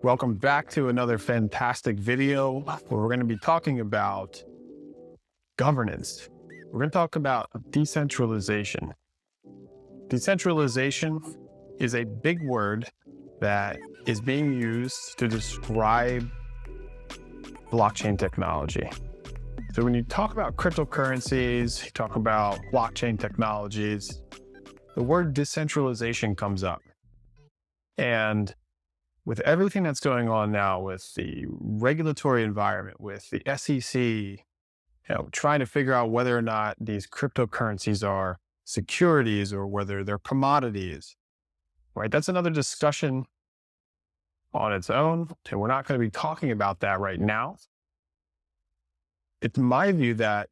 Welcome back to another fantastic video where we're going to be talking about governance. We're going to talk about decentralization. Decentralization is a big word that is being used to describe blockchain technology. So when you talk about cryptocurrencies, you talk about blockchain technologies, the word decentralization comes up. And with everything that's going on now with the regulatory environment, with the SEC, trying to figure out whether or not these cryptocurrencies are securities or whether they're commodities, right? That's another discussion on its own, and we're not going to be talking about that right now. It's my view that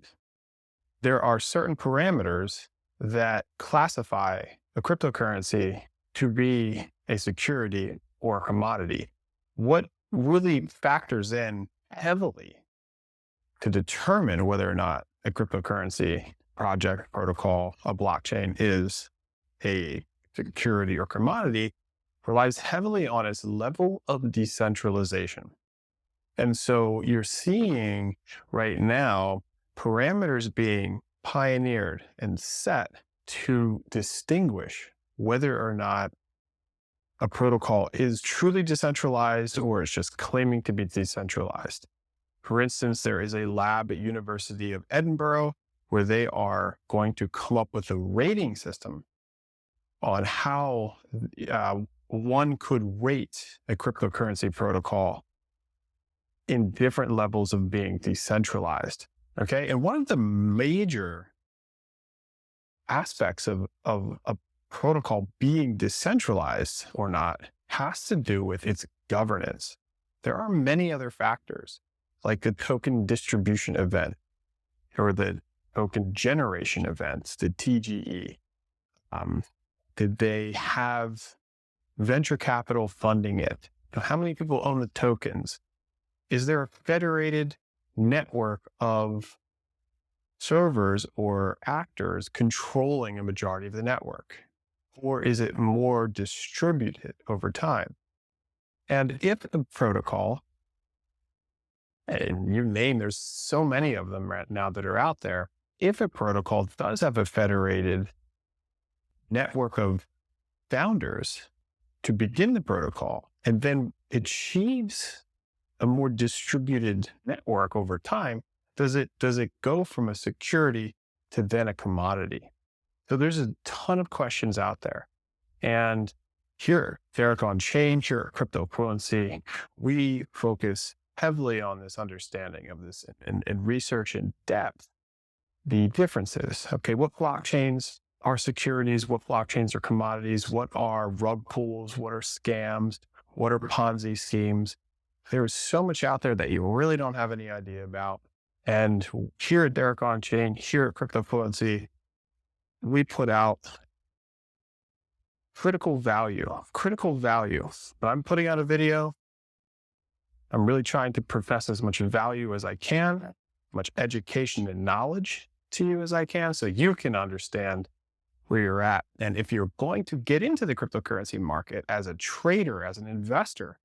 there are certain parameters that classify a cryptocurrency to be a security or a commodity. What really factors in heavily to determine whether or not a cryptocurrency project, protocol, a blockchain is a security or commodity relies heavily on its level of decentralization. And so you're seeing right now parameters being pioneered and set to distinguish whether or not a protocol is truly decentralized or it's just claiming to be decentralized. For instance, there is a lab at University of Edinburgh where they are going to come up with a rating system on how one could rate a cryptocurrency protocol in different levels of being decentralized. Okay. And one of the major aspects of a protocol being decentralized or not has to do with its governance. There are many other factors like the token distribution event or the token generation events, the TGE. Did they have venture capital funding it? How many people own the tokens? Is there a federated network of servers or actors controlling a majority of the network? Or is it more distributed over time? And if the protocol, and you name, there's so many of them right now that are out there, if a protocol does have a federated network of founders to begin the protocol and then achieves a more distributed network over time, does it go from a security to then a commodity? So there's a ton of questions out there. And here at Derek on Chain, here at Cryptofluency, we focus heavily on this understanding of this and research in depth, the differences. Okay, what blockchains are securities? What blockchains are commodities? What are rug pulls? What are scams? What are Ponzi schemes? There's so much out there that you really don't have any idea about. And here at Derek on Chain, here at Cryptofluency, we put out critical value. But I'm putting out a video. I'm really trying to profess as much value as I can, much education and knowledge to you as I can, so you can understand where you're at. And if you're going to get into the cryptocurrency market as a trader, as an investor,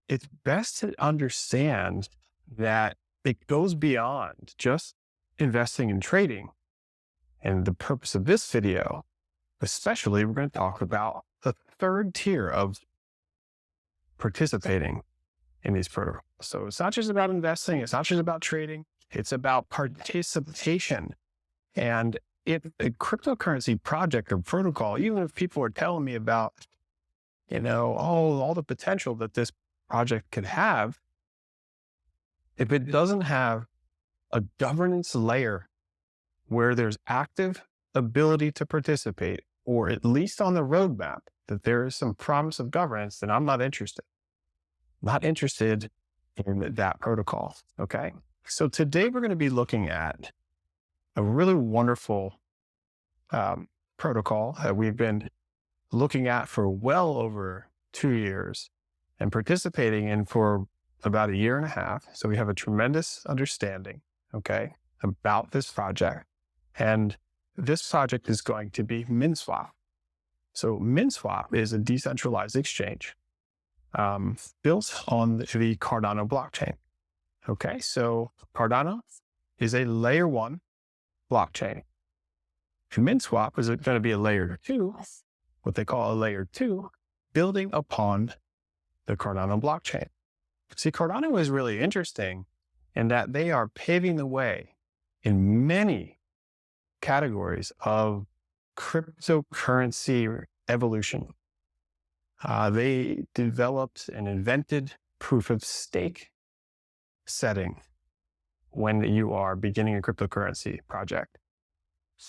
it's best to understand that it goes beyond just investing and trading. And the purpose of this video, especially, we're going to talk about the third tier of participating in these protocols. So it's not just about investing. It's not just about trading. It's about participation. And if a cryptocurrency project or protocol, even if people are telling me about, all the potential that this project could have, if it doesn't have a governance layer where there's active ability to participate, or at least on the roadmap that there is some promise of governance, then I'm not interested. Not interested in that protocol. Okay. So today we're going to be looking at a really wonderful protocol that we've been looking at for well over 2 years and participating in for about 1.5 years. So we have a tremendous understanding, okay, about this project. And this project is going to be Minswap. So Minswap is a decentralized exchange built on the Cardano blockchain. Okay, so Cardano is a layer 1 blockchain. Minswap is going to be a layer 2, what they call a layer 2, building upon the Cardano blockchain. See, Cardano is really interesting in that they are paving the way in many categories of cryptocurrency evolution. They developed and invented proof of stake setting when you are beginning a cryptocurrency project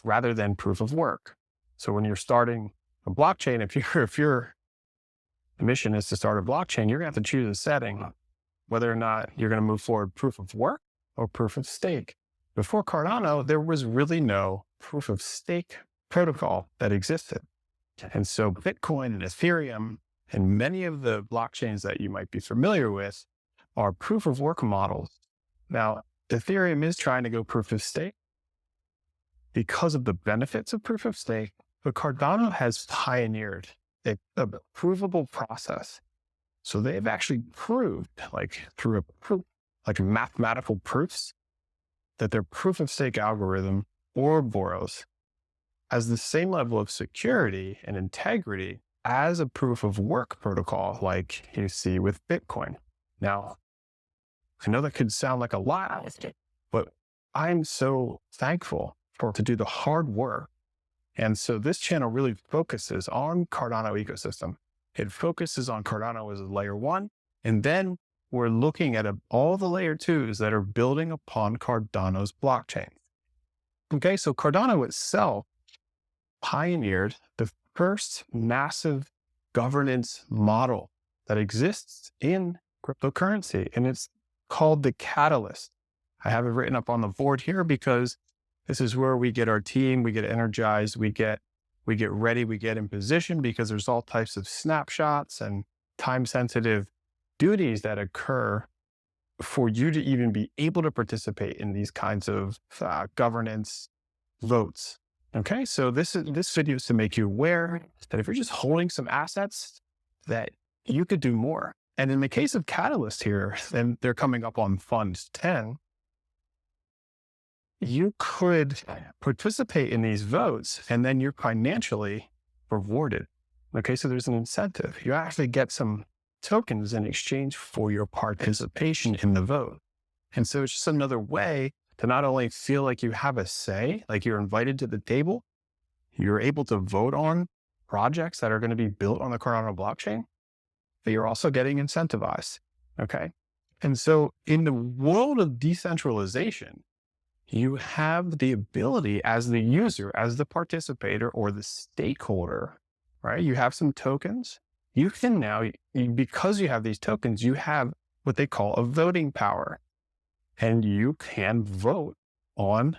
rather than proof of work. So when you're starting a blockchain, if your mission is to start a blockchain, you're going to have to choose a setting, whether or not you're going to move forward proof of work or proof of stake. Before Cardano, there was really no proof of stake protocol that existed. And so Bitcoin and Ethereum and many of the blockchains that you might be familiar with are proof of work models. Now, Ethereum is trying to go proof of stake because of the benefits of proof of stake, but Cardano has pioneered a provable process. So they've actually proved, through mathematical proofs, that their proof of stake algorithm, Ouroboros, has the same level of security and integrity as a proof of work protocol like you see with Bitcoin. Now, I know that could sound like a lot, but I'm so thankful to do the hard work. And so this channel really focuses on Cardano ecosystem. It focuses on Cardano as a layer 1, and then we're looking at all the layer 2s that are building upon Cardano's blockchain. Okay, so Cardano itself pioneered the first massive governance model that exists in cryptocurrency, and it's called the Catalyst. I have it written up on the board here because this is where we get our team, we get energized, we get ready, we get in position, because there's all types of snapshots and time-sensitive duties that occur for you to even be able to participate in these kinds of governance votes. Okay, so this video is to make you aware that if you're just holding some assets, that you could do more. And in the case of Catalyst here, then they're coming up on Fund 10, you could participate in these votes and then you're financially rewarded. Okay, so there's an incentive. You actually get some tokens in exchange for your participation in the vote. And so it's just another way to not only feel like you have a say, like you're invited to the table, you're able to vote on projects that are going to be built on the Cardano blockchain, but you're also getting incentivized. Okay. And so in the world of decentralization, you have the ability as the user, as the participator or the stakeholder, right? You have some tokens. You can now, because you have these tokens, you have what they call a voting power. And you can vote on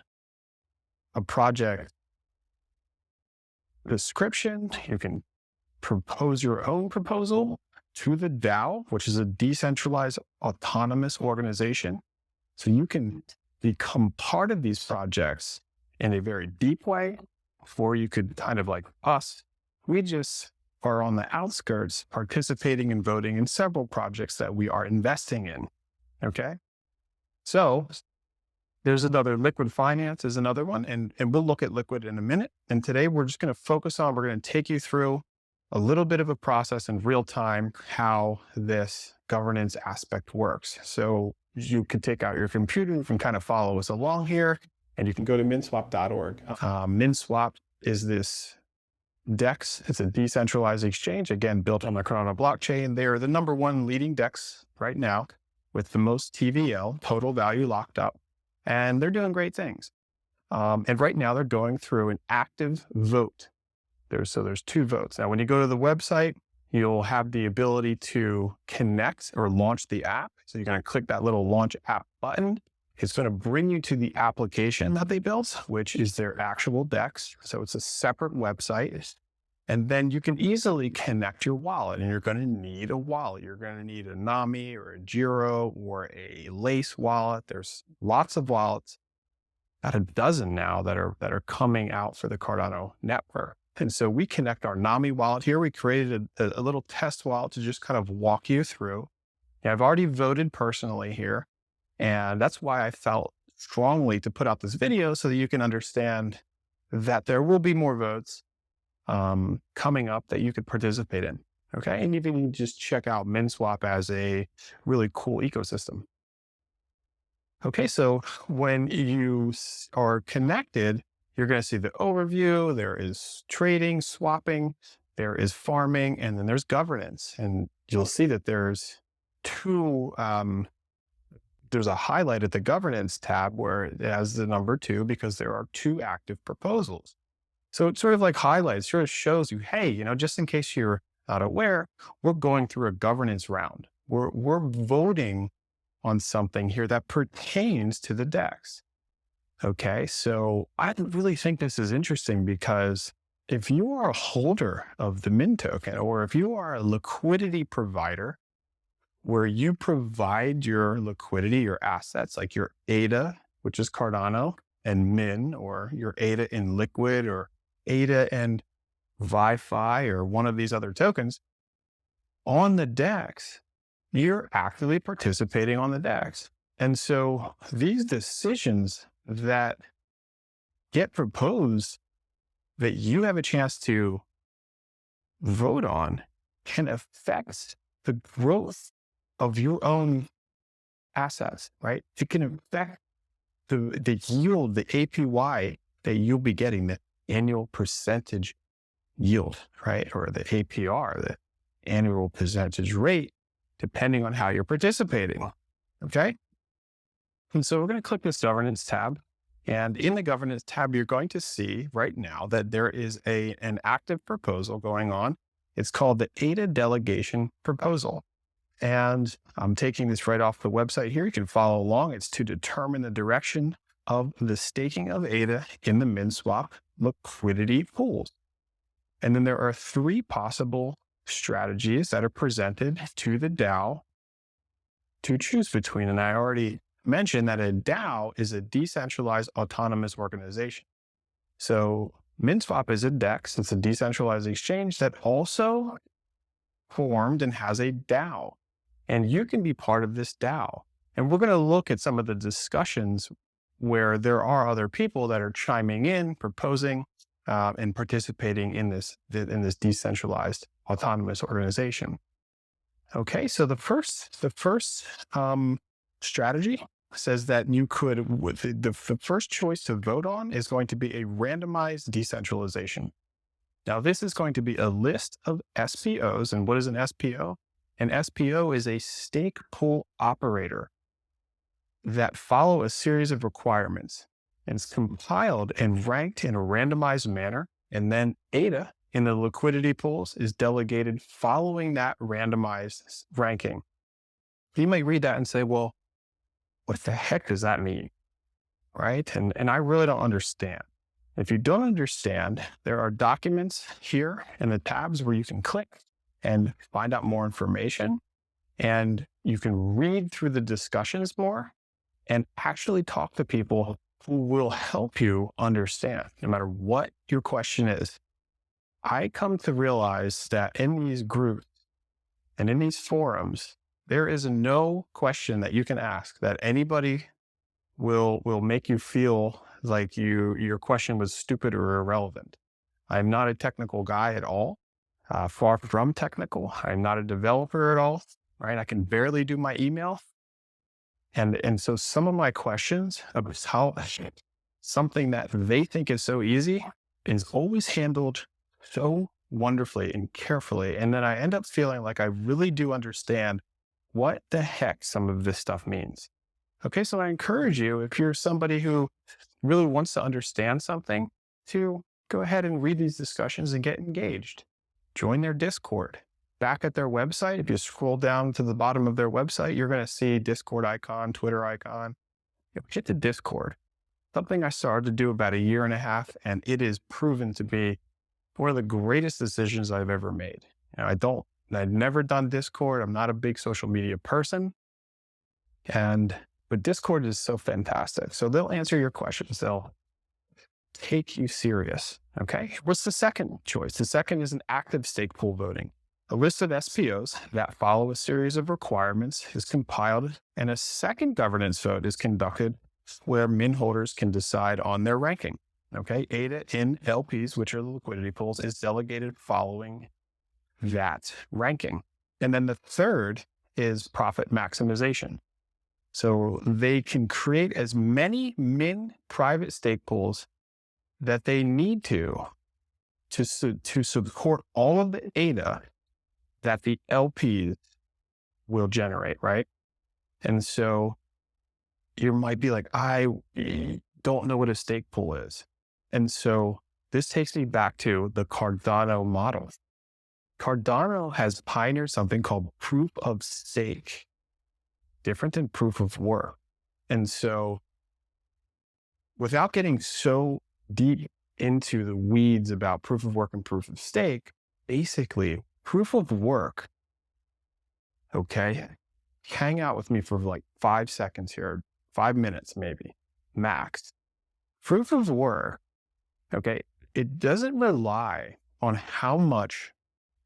a project description. You can propose your own proposal to the DAO, which is a decentralized autonomous organization. So you can become part of these projects in a very deep way, or you could kind of like us, we just are on the outskirts participating and voting in several projects that we are investing in. Okay. So there's another Liquid Finance is another one, and we'll look at Liquid in a minute. And today we're just going to focus on, we're going to take you through a little bit of a process in real time, how this governance aspect works. So you can take out your computer, you can kind of follow us along here, and you can go to minswap.org. Minswap is this DEX. It's a decentralized exchange, again, built on the Cardano blockchain. They are the #1 leading DEX right now with the most TVL, total value locked up, and they're doing great things. And right now they're going through an active vote. There's 2 votes. Now, when you go to the website, you'll have the ability to connect or launch the app. So you're going to click that little launch app button. It's going to bring you to the application that they built, which is their actual DEX. So it's a separate website. And then you can easily connect your wallet, and you're going to need a wallet. You're going to need a Nami or a Giro or a Lace wallet. There's lots of wallets, about a dozen now that are coming out for the Cardano network. And so we connect our NAMI wallet here. We created a little test wallet to just kind of walk you through. Yeah, I've already voted personally here. And that's why I felt strongly to put out this video so that you can understand that there will be more votes coming up that you could participate in. Okay. And you can just check out Minswap as a really cool ecosystem. Okay. So when you are connected, you're going to see the overview. There is trading, swapping, there is farming, and then there's governance. And you'll see that there's two, there's a highlight at the governance tab where it has the number 2 because there are 2 active proposals. So it sort of like highlights, sort of shows you, hey, just in case you're not aware, we're going through a governance round. We're voting on something here that pertains to the DEX. Okay, so I really think this is interesting because if you are a holder of the Min token, or if you are a liquidity provider where you provide your liquidity, your assets, like your ADA, which is Cardano, and Min, or your ADA in Liquid, or ADA and ViFi, or one of these other tokens on the DEX, you're actively participating on the DEX. And so these decisions that get proposed that you have a chance to vote on can affect the growth of your own assets, right? It can affect the yield, the APY that you'll be getting, the annual percentage yield, right? Or the APR, the annual percentage rate, depending on how you're participating, okay? And so we're going to click this governance tab. And in the governance tab, you're going to see right now that there is an active proposal going on. It's called the ADA Delegation Proposal. And I'm taking this right off the website here. You can follow along. It's to determine the direction of the staking of ADA in the Minswap liquidity pools. And then there are 3 possible strategies that are presented to the DAO to choose between. And I already mentioned that a DAO is a decentralized autonomous organization. So Minswap is a DEX. It's a decentralized exchange that also formed and has a DAO. And you can be part of this DAO. And we're going to look at some of the discussions where there are other people that are chiming in, proposing, and participating in this decentralized autonomous organization. Okay, so the first strategy says that you could, the first choice to vote on is going to be a randomized decentralization. Now, this is going to be a list of SPOs. And what is an SPO? An SPO is a stake pool operator that follow a series of requirements. And it's compiled and ranked in a randomized manner. And then ADA in the liquidity pools is delegated following that randomized ranking. You might read that and say, well, what the heck does that mean? Right? And I really don't understand. If you don't understand, there are documents here in the tabs where you can click and find out more information. And you can read through the discussions more and actually talk to people who will help you understand, no matter what your question is. I come to realize that in these groups and in these forums, there is no question that you can ask that anybody will make you feel like your question was stupid or irrelevant. I'm not a technical guy at all, far from technical. I'm not a developer at all, right? I can barely do my email. And so some of my questions about how something that they think is so easy is always handled so wonderfully and carefully. And then I end up feeling like I really do understand what the heck some of this stuff means. Okay, so I encourage you, if you're somebody who really wants to understand something, to go ahead and read these discussions and get engaged. Join their Discord. Back at their website, if you scroll down to the bottom of their website, you're going to see Discord icon, Twitter icon. Hit the Discord. Something I started to do about 1.5 years, and it is proven to be one of the greatest decisions I've ever made. I've never done Discord. I'm not a big social media person. But Discord is so fantastic. So they'll answer your questions. They'll take you serious. Okay. What's the second choice? The second is an active stake pool voting. A list of SPOs that follow a series of requirements is compiled, and a second governance vote is conducted where min holders can decide on their ranking. Okay. ADA in LPs, which are the liquidity pools, is delegated following that ranking. And then the third is profit maximization. So they can create as many min private stake pools that they need to support all of the ADA that the LPs will generate, right? And so you might be like, I don't know what a stake pool is. And so this takes me back to the Cardano model. Cardano has pioneered something called proof of stake, different than proof of work. And so without getting so deep into the weeds about proof of work and proof of stake, basically proof of work, okay, hang out with me for like 5 seconds here, 5 minutes maybe, max. Proof of work, okay, it doesn't rely on how much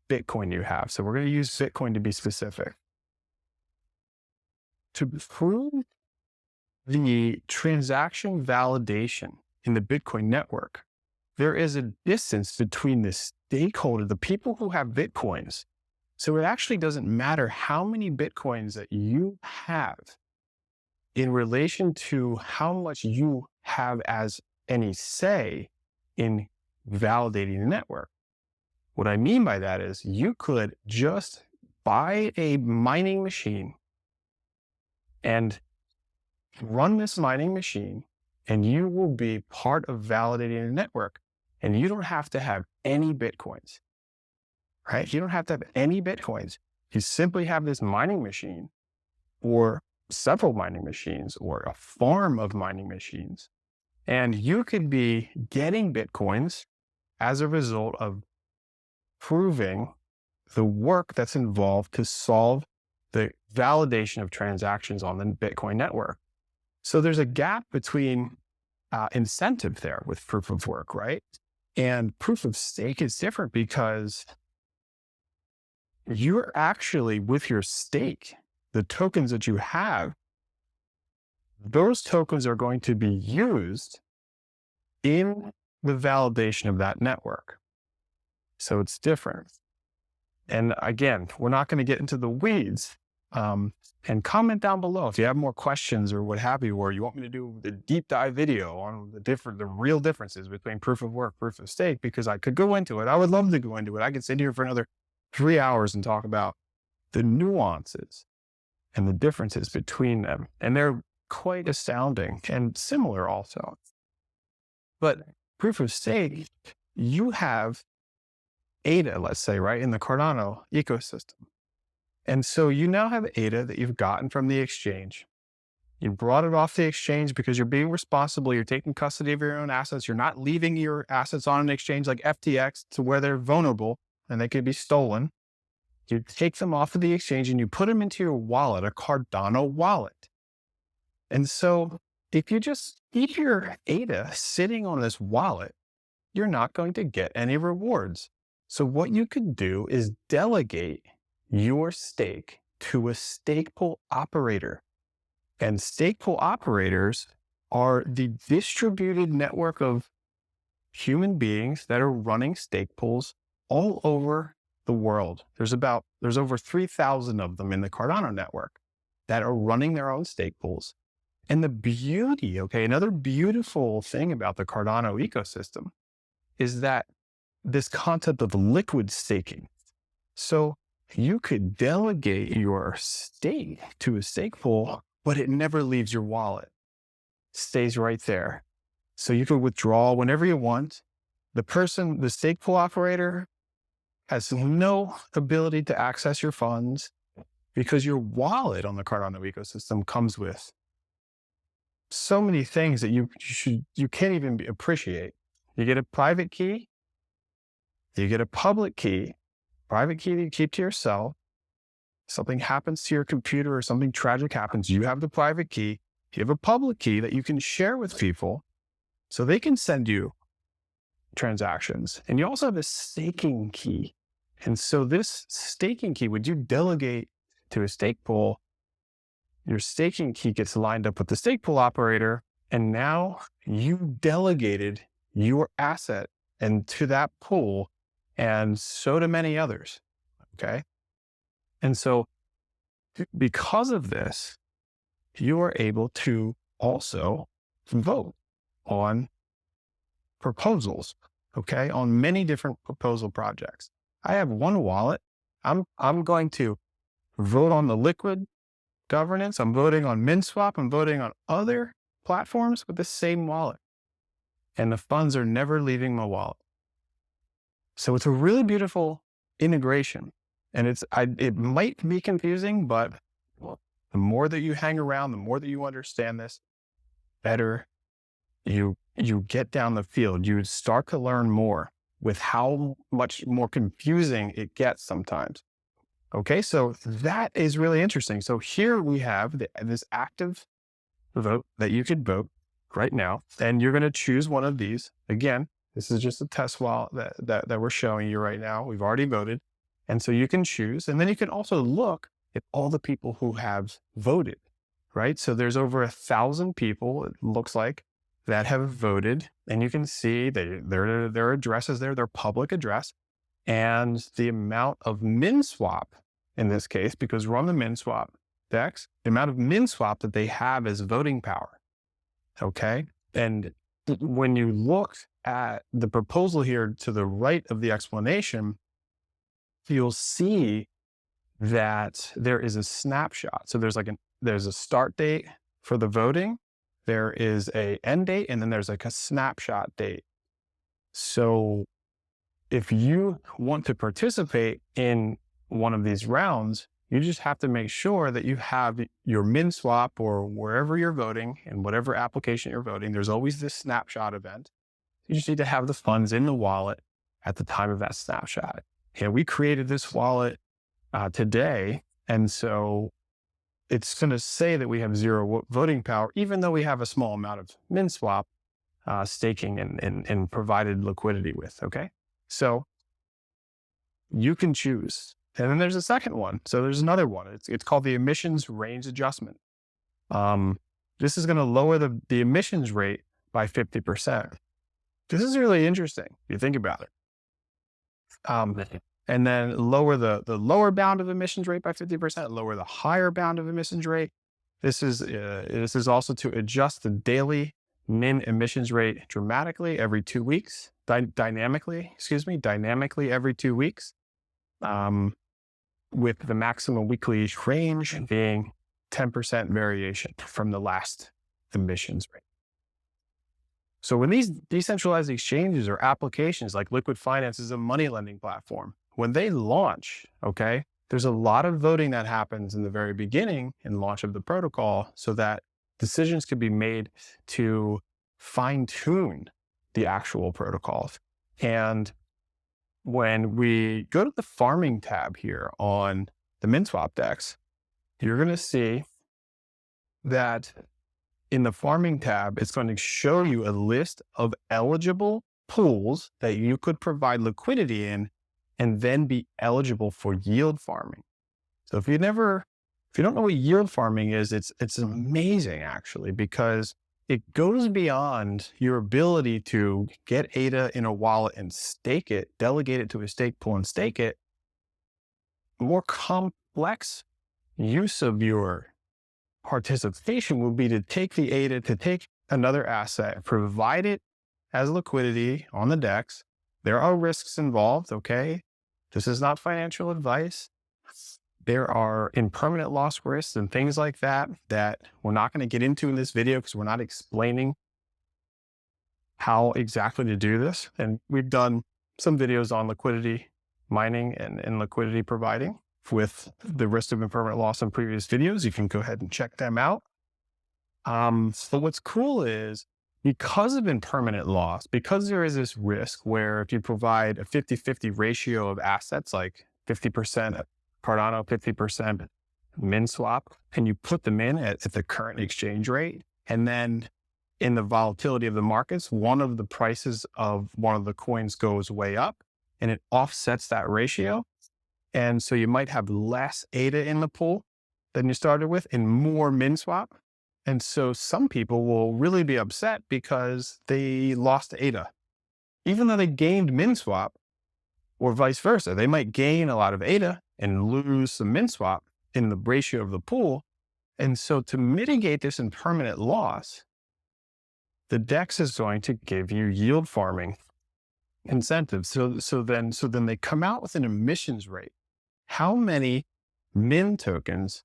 Bitcoin you have. So we're going to use Bitcoin to be specific. To prove the transaction validation in the Bitcoin network, there is a distance between the stakeholder, the people who have Bitcoins. So it actually doesn't matter how many Bitcoins that you have in relation to how much you have as any say in validating the network. What I mean by that is you could just buy a mining machine and run this mining machine, and you will be part of validating the network. And you don't have to have any Bitcoins, right? You don't have to have any Bitcoins. You simply have this mining machine or several mining machines or a farm of mining machines. And you could be getting Bitcoins as a result of proving the work that's involved to solve the validation of transactions on the Bitcoin network. So there's a gap between incentive there with proof of work, right? And proof of stake is different because you're actually, with your stake, the tokens that you have, those tokens are going to be used in the validation of that network. So it's different. And again, we're not going to get into the weeds. And comment down below if you have more questions or what have you, or you want me to do the deep dive video on the real differences between proof of work, proof of stake, because I could go into it. I would love to go into it. I could sit here for another 3 hours and talk about the nuances and the differences between them. And they're quite astounding and similar also. But proof of stake, you have ADA, let's say, right, in the Cardano ecosystem. And so you now have ADA that you've gotten from the exchange. You brought it off the exchange because you're being responsible. You're taking custody of your own assets. You're not leaving your assets on an exchange like FTX to where they're vulnerable and they could be stolen. You take them off of the exchange and you put them into your wallet, a Cardano wallet. And so if you just keep your ADA sitting on this wallet, you're not going to get any rewards. So what you could do is delegate your stake to a stake pool operator. And stake pool operators are the distributed network of human beings that are running stake pools all over the world. There's over 3,000 of them in the Cardano network that are running their own stake pools. And the beauty, another beautiful thing about the Cardano ecosystem is that this concept of liquid staking. So you could delegate your stake to a stake pool, but it never leaves your wallet. It stays right there. So you could withdraw whenever you want. The stake pool operator has no ability to access your funds because your wallet on the Cardano ecosystem comes with so many things that you can't even appreciate. You get a private key, you get a public key. Private key that you keep to yourself. Something happens to your computer or something tragic happens, you have the private key. You have a public key that you can share with people. So they can send you transactions. And you also have a staking key. And so this staking key, would you delegate to a stake pool, your staking key gets lined up with the stake pool operator, and now you delegated your asset and to that pool, and so do many others. Okay. And so because of this, you are able to also vote on proposals, okay, on many different proposal projects. I have one wallet. I'm going to vote on the Liquid governance. I'm voting on Minswap. I'm voting on other platforms with the same wallet. And the funds are never leaving my wallet. So it's a really beautiful integration. And it might be confusing, but the more that you hang around, the more that you understand this, better you get down the field. You start to learn more with how much more confusing it gets sometimes. Okay, so that is really interesting. So here we have this active vote that you could vote right now, and you're going to choose one of these. Again, this is just a test wallet that we're showing you right now. We've already voted. And so you can choose, and then you can also look at all the people who have voted, right? So there's over 1,000 people, it looks like, that have voted, and you can see their addresses there, their public address, and the amount of Minswap in this case, because we're on the Minswap DEX, the amount of Minswap that they have as voting power. Okay. And when you look at the proposal here to the right of the explanation, you'll see that there is a snapshot. So there's a start date for the voting, there is a end date, and then there's like a snapshot date. So if you want to participate in one of these rounds, you just have to make sure that you have your Minswap or wherever you're voting, in whatever application you're voting, there's always this snapshot event. You just need to have the funds in the wallet at the time of that snapshot. And we created this wallet today. And so it's going to say that we have zero voting power, even though we have a small amount of Minswap staking and provided liquidity with. Okay. So you can choose. And then there's a second one. So there's another one. It's called the emissions range adjustment. This is going to lower the emissions rate by 50%. This is really interesting if you think about it. And then lower the lower bound of emissions rate by 50%, lower the higher bound of emissions rate. This is also to adjust the daily min emissions rate dramatically every 2 weeks, dynamically every 2 weeks, with the maximum weekly range being 10% variation from the last emissions rate. So when these decentralized exchanges or applications like Liquid Finance is a money lending platform, when they launch, okay, there's a lot of voting that happens in the very beginning and launch of the protocol so that decisions can be made to fine tune the actual protocols. And when we go to the farming tab here on the Minswap DEX, you're going to see that in the farming tab, it's going to show you a list of eligible pools that you could provide liquidity in and then be eligible for yield farming. So if you don't know what yield farming is, it's amazing actually, because it goes beyond your ability to get ADA in a wallet and stake it, delegate it to a stake pool and stake it. More complex use of your participation would be to take the ADA, to take another asset, provide it as liquidity on the DEX. There are risks involved, okay? This is not financial advice. There are impermanent loss risks and things like that we're not going to get into in this video because we're not explaining how exactly to do this. And we've done some videos on liquidity mining and liquidity providing with the risk of impermanent loss in previous videos. You can go ahead and check them out. So what's cool is, because of impermanent loss, because there is this risk where if you provide a 50-50 ratio of assets, like 50% Cardano, 50% Minswap, and you put them in at the current exchange rate, and then in the volatility of the markets, one of the prices of one of the coins goes way up and it offsets that ratio. And so you might have less ADA in the pool than you started with and more Minswap. And so some people will really be upset because they lost ADA, even though they gained Minswap, or vice versa. They might gain a lot of ADA and lose some Minswap in the ratio of the pool. And so to mitigate this impermanent loss, the DEX is going to give you yield farming incentives. So then they come out with an emissions rate. How many Min tokens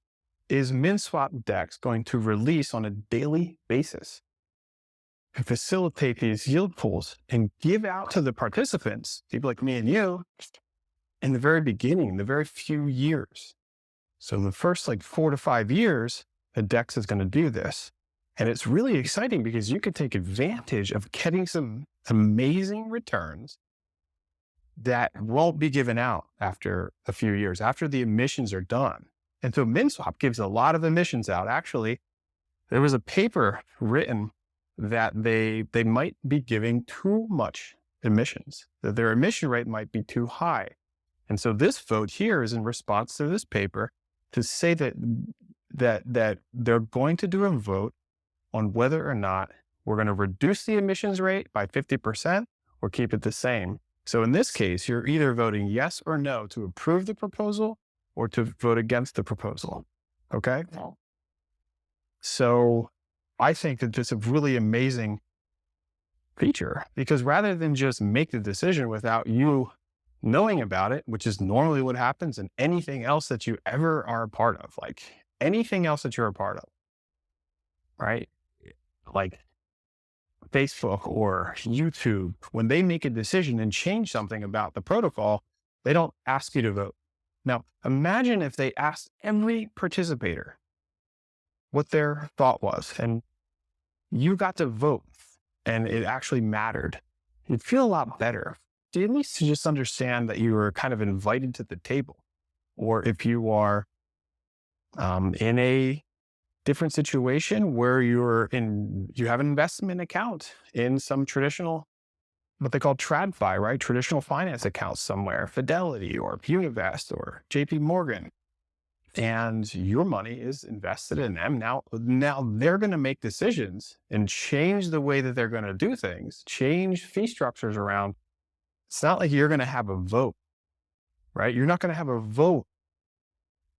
is Minswap DEX going to release on a daily basis to facilitate these yield pools and give out to the participants, people like me and you, in the very beginning, the very few years? So the first 4 to 5 years, the DEX is going to do this. And it's really exciting because you could take advantage of getting some amazing returns that won't be given out after a few years, after the emissions are done. And so Minswap gives a lot of emissions out. Actually, there was a paper written that they might be giving too much emissions, that their emission rate might be too high. And so this vote here is in response to this paper to say that they're going to do a vote on whether or not we're going to reduce the emissions rate by 50% or keep it the same. So in this case, you're either voting yes or no to approve the proposal or to vote against the proposal. Okay? So I think that it's a really amazing feature, because rather than just make the decision without you knowing about it, which is normally what happens in anything else that you ever are a part of, like anything else that you're a part of, right? Like Facebook or YouTube, when they make a decision and change something about the protocol, they don't ask you to vote. Now, imagine if they asked every participator what their thought was and you got to vote and it actually mattered. You'd feel a lot better. At least to just understand that you were kind of invited to the table. Or if you are in a different situation where you have an investment account in some traditional, what they call TradFi, right? Traditional finance accounts somewhere, Fidelity or Univest or JP Morgan, and your money is invested in them. Now they're going to make decisions and change the way that they're going to do things, change fee structures around. It's not like you're going to have a vote, right? You're not going to have a vote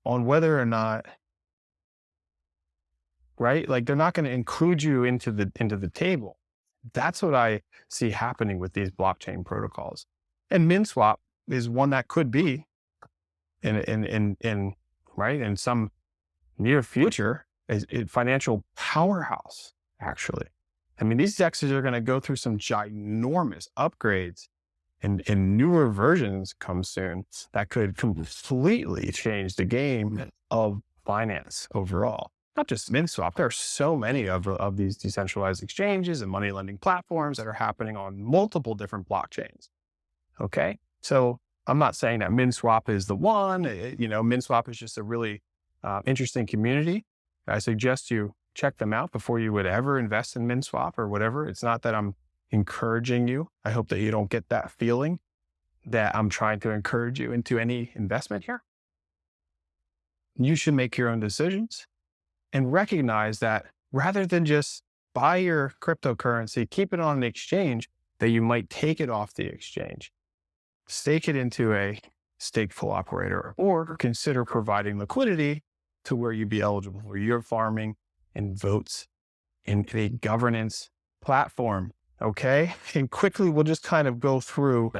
on whether or not, right? Like they're not going to include you into the table. That's what I see happening with these blockchain protocols. And Minswap is one that could be in some near future, a financial powerhouse, actually. I mean, these DEXs are going to go through some ginormous upgrades and newer versions come soon that could completely change the game of finance overall. Not just Minswap, there are so many of these decentralized exchanges and money lending platforms that are happening on multiple different blockchains. Okay, so I'm not saying that Minswap is the one. Minswap is just a really interesting community. I suggest you check them out before you would ever invest in Minswap or whatever. It's not that I'm encouraging you. I hope that you don't get that feeling that I'm trying to encourage you into any investment here. You should make your own decisions and recognize that rather than just buy your cryptocurrency, keep it on an exchange, that you might take it off the exchange, stake it into a stakeful operator, or consider providing liquidity to where you'd be eligible for yield farming and votes in a governance platform. Okay. And quickly, we'll just kind of go through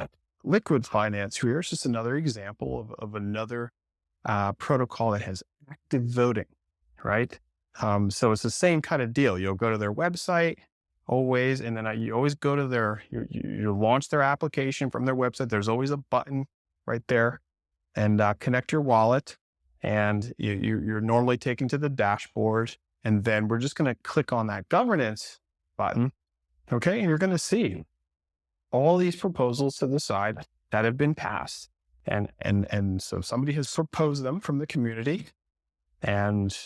Liquid Finance here. It's just another example of another protocol that has active voting, right? So it's the same kind of deal. You'll go to their website always, and then you always go to you launch their application from their website. There's always a button right there, and connect your wallet, and you're normally taken to the dashboard, and then we're just going to click on that governance button. Okay, and you're going to see all these proposals to the side that have been passed, and so somebody has proposed them from the community, and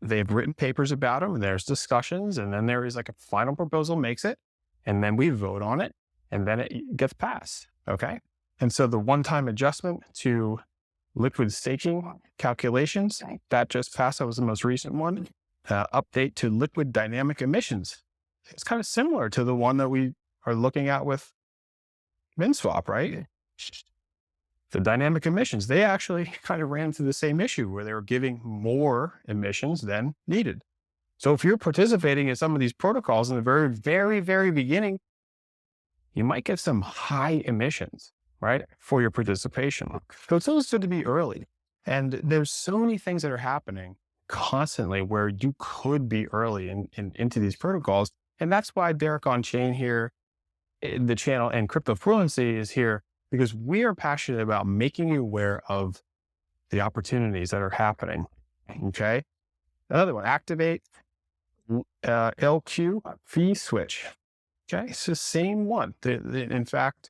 they've written papers about them, and there's discussions, and then there is like a final proposal makes it, and then we vote on it, and then it gets passed, okay? And so the one-time adjustment to liquid staking calculations, that just passed, that was the most recent one. Update to liquid dynamic emissions. It's kind of similar to the one that we are looking at with Minswap, right? The dynamic emissions, they actually kind of ran into the same issue where they were giving more emissions than needed. So if you're participating in some of these protocols in the very, very, very beginning, you might get some high emissions, right, for your participation. So it's always good to be early. And there's so many things that are happening constantly where you could be early into these protocols. And that's why Derek on Chain here, the channel, and Cryptofluency is here, because we are passionate about making you aware of the opportunities that are happening. Okay. Another one, activate LQ fee switch. Okay. It's the same one. In fact,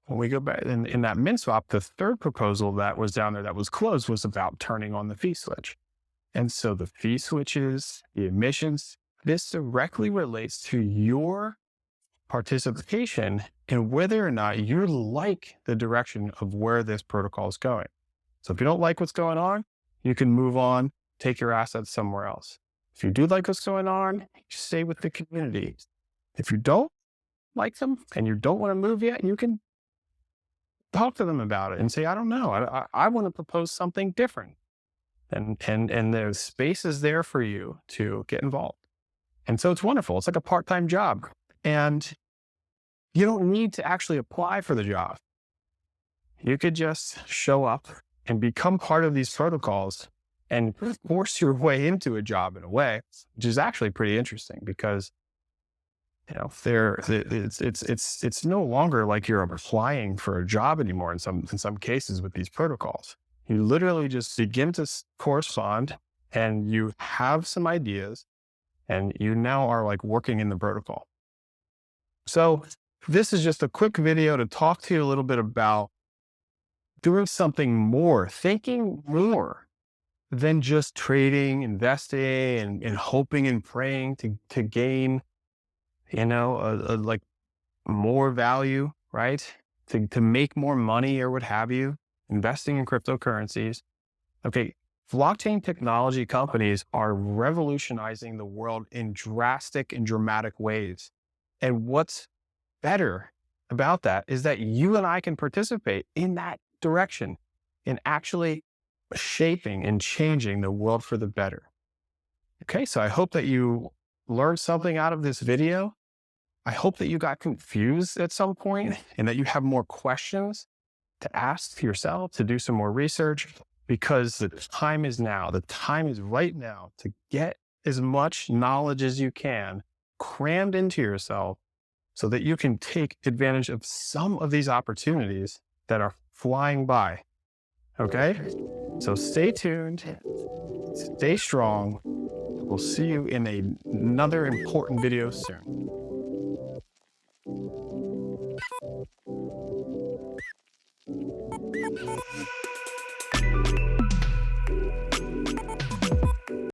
when we go back in that Minswap, the third proposal that was down there that was closed was about turning on the fee switch. And so the fee switches, the emissions, this directly relates to your participation and whether or not you like the direction of where this protocol is going. So if you don't like what's going on, you can move on, take your assets somewhere else. If you do like what's going on, stay with the community. If you don't like them and you don't want to move yet, you can talk to them about it and say, I don't know, I want to propose something different. And the space is there for you to get involved. And so it's wonderful. It's like a part-time job. And you don't need to actually apply for the job. You could just show up and become part of these protocols and force your way into a job in a way, which is actually pretty interesting because, you know, it's no longer like you're applying for a job anymore in some cases with these protocols. You literally just begin to correspond and you have some ideas and you now are like working in the protocol. So this is just a quick video to talk to you a little bit about doing something more, thinking more than just trading, investing, and hoping and praying to gain, you know, like more value, right? To make more money or what have you, investing in cryptocurrencies. Okay, blockchain technology companies are revolutionizing the world in drastic and dramatic ways. And what's better about that is that you and I can participate in that direction, in actually shaping and changing the world for the better. Okay, so I hope that you learned something out of this video. I hope that you got confused at some point and that you have more questions to ask yourself, to do some more research, because the time is now. The time is right now to get as much knowledge as you can crammed into yourself so that you can take advantage of some of these opportunities that are flying by. Okay? So stay tuned, stay strong. We'll see you in another important video soon.